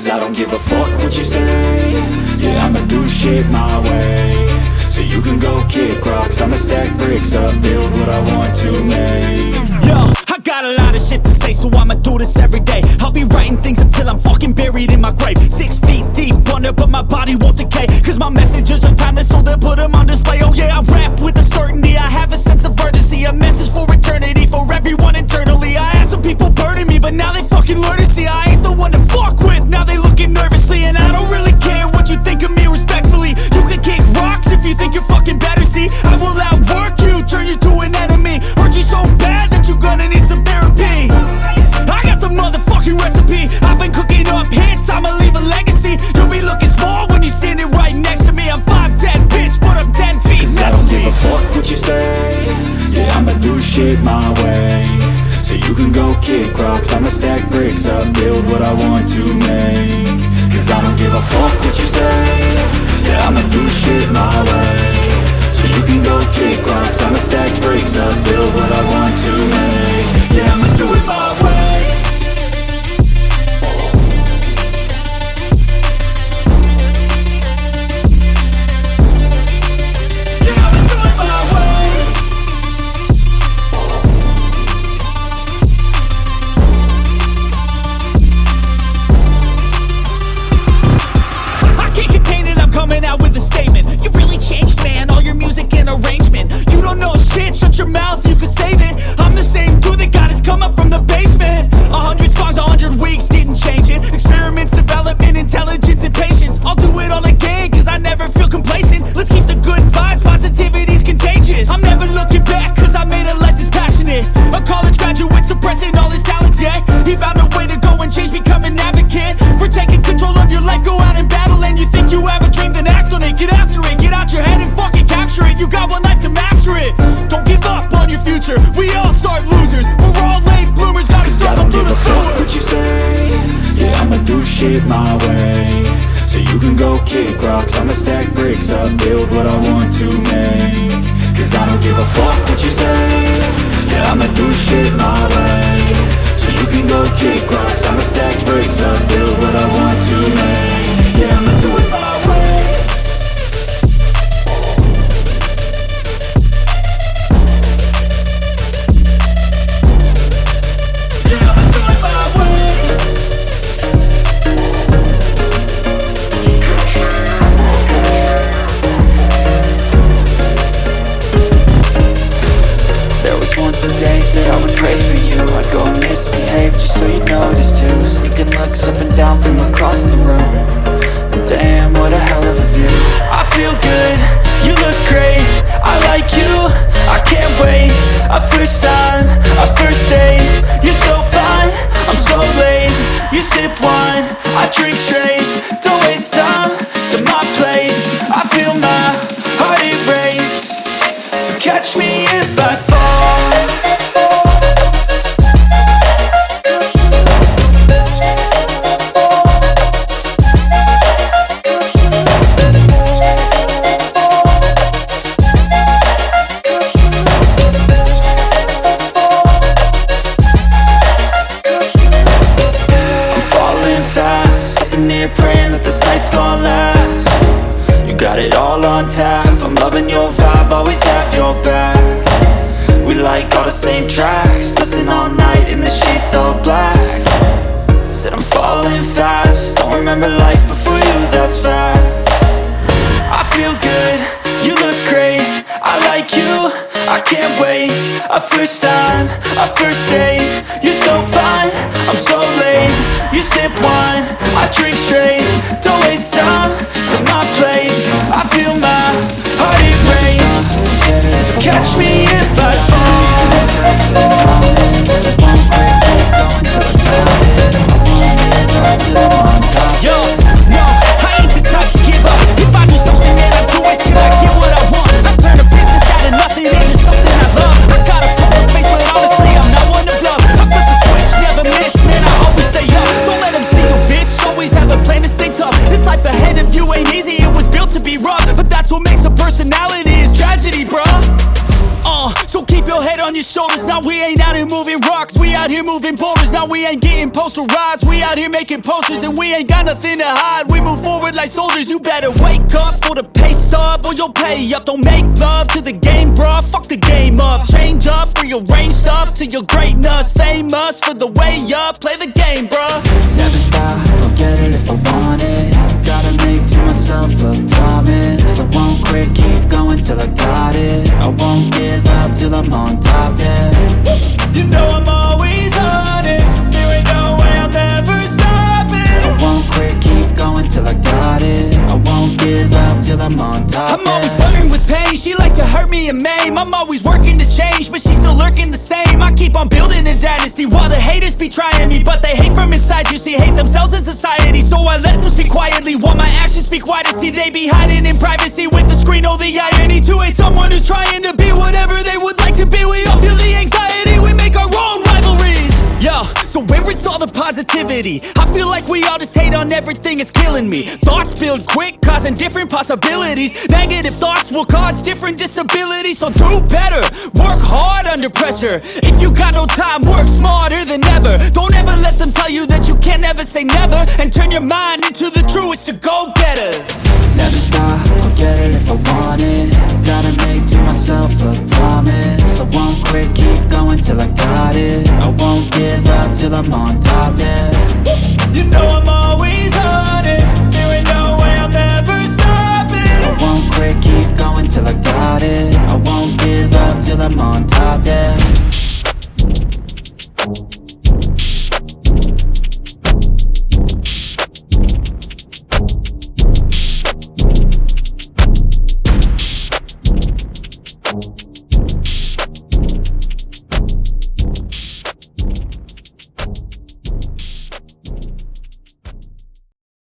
Cause I don't give a fuck what you say. Yeah, I'ma do shit my way. So you can go kick rocks, I'ma stack bricks up, build what I want to make. Yo, I got a lot of shit to say, so I'ma do this every day. I'll be writing things until I'm fucking buried in my grave. 6 feet deep under, but my body won't decay. Cause my messages are timeless, so they'll put them on display. Oh yeah, I rap with a certainty, I have a sense of urgency. A message for eternity, for everyone internally. I had some people burning me, but now they fucking learn to see I ain't the one to fuck with, now they looking nervously. And I don't really care what you think of me, respectfully. You can kick rocks if you think you're fucking better, see. I will outwork you, turn you to an enemy. Hurt you so bad that you're gonna need some therapy. I got the motherfucking recipe. I've been cooking up hits, I'ma leave a legacy. You'll be looking small when you're standing right next to me. I'm 5'10", bitch, but I'm 10 feet next to me. I don't give a fuck what you say. Yeah, I'ma do shit my way. So you can go kick rocks, I'ma stack bricks up, build what I want to make. Cause I don't give a fuck what you say. Yeah, I'ma do shit my way. So you can go kick rocks, I'ma stack bricks up, build what I want to make. Yeah, I'ma do it my way. Coming out with a statement. You really changed, man, all your music and arrangement. You don't know shit, shut your mouth, you can save it. I'm the same dude that got his come up from the basement. 100 songs, 100 weeks, didn't change it. Experiments, development, intelligence, and patience. I'll do it all again, cause I never feel complacent. Let's keep the good vibes, positivity's contagious. I'm never looking back, cause I made a life that's passionate. A college graduate suppressing all his talents, yeah. He found a way to go and change, become an advocate. For taking control of your life, go out and battle. And you think you have a dream, then act on it. Get after it, get out your head and fucking capture it. You got one life to master it. Don't give up on your future, we all start losers. We're all late bloomers, gotta struggle through the sewer. What you say? Yeah, I'ma do shit my way. So you can go kick rocks, I'ma stack bricks up, build what I want to make. Cause I don't give a fuck what you say. Yeah, I'ma do shit my way. So you can go kick rocks, I'ma stack bricks up, build what I want to make. Yeah, I'ma do it my way. Yeah, I'ma do it my way. There was once a day that I would pray for you. I'd go and misbehave just so you'd notice too. Sneaking looks up and down from across the room. Damn, what a hell of a view. I feel good, you look great, I like you, I can't wait. A first time, a first date. You're so fine, I'm so late. You sip wine, I drink straight. Don't waste time to my place. I feel my heart erase. So catch me if I fall. Praying that this night's gonna last. You got it all on tap, I'm loving your vibe, always have your back. We like all the same tracks, listen all night in the sheets all black. Said I'm falling fast, don't remember life before you, that's fact. I feel good, you look great, I like you, I can't wait. A first time, a first date. You're so fine, I'm so late. You sip wine, I drink straight. Don't waste time to my place. I feel my heart erase. So catch me if I fall. Yo, no, I ain't the type to give up. If I do something, then I do it till I get what I want. I turn a business out of nothing into something I love. I got a poker face, but honestly, I'm not one to bluff. I flip the switch, never miss, man, I always stay up. Don't let them see you, bitch, always have a plan to stay tough. This life ahead of you ain't easy, it was built to be rough. But that's what makes a personality, is tragedy, bruh. So keep your head rocks. We out here moving boulders, now we ain't getting posterized. We out here making posters and we ain't got nothing to hide. We move forward like soldiers, you better wake up for the pay stub or you'll pay up. Don't make love to the game, bruh, fuck the game up. Change up, rearrange stuff to your greatness. Famous for the way up, play the game, bruh. Never stop, I'll get it if I want it. Gotta make to myself a promise. I won't quit, keep going till I got it. I won't give up till I'm on top, yeah. You know I'm always honest, there ain't no way I'm ever stopping. I won't quit, keep going till I got it. I won't give up till I'm on top, I'm always flirting with pain, she like to hurt me and maim. I'm always working to change, but she's still lurking the same. I keep on building a dynasty while the haters be trying me. But they hate from inside, you see, hate themselves in society. So I let them speak quietly while my actions speak wider. See, they be hiding in privacy with the screen. Oh, the irony to hate someone who's trying to be whatever they would like to be. We all feel the anxiety, we make our own rivalries. Yo, so where is all the positivity? I feel like we all just hate on everything, it's killing me. Thoughts build quick, causing different possibilities. Negative thoughts will cause different disabilities. So do better, work hard under pressure. If you got no time, work smarter than ever. Don't ever let them tell you that you can't ever say never. And turn your mind into the truest of go-getters. Never stop, I'll get it if I want it. Gotta make to myself a promise. I won't quit, keep going till I got it. I won't give up till I'm on top, yeah. You know I'm always honest, there ain't no way I'm ever stopping. I won't quit, keep going till I got it. I won't give up till I'm on top, yeah.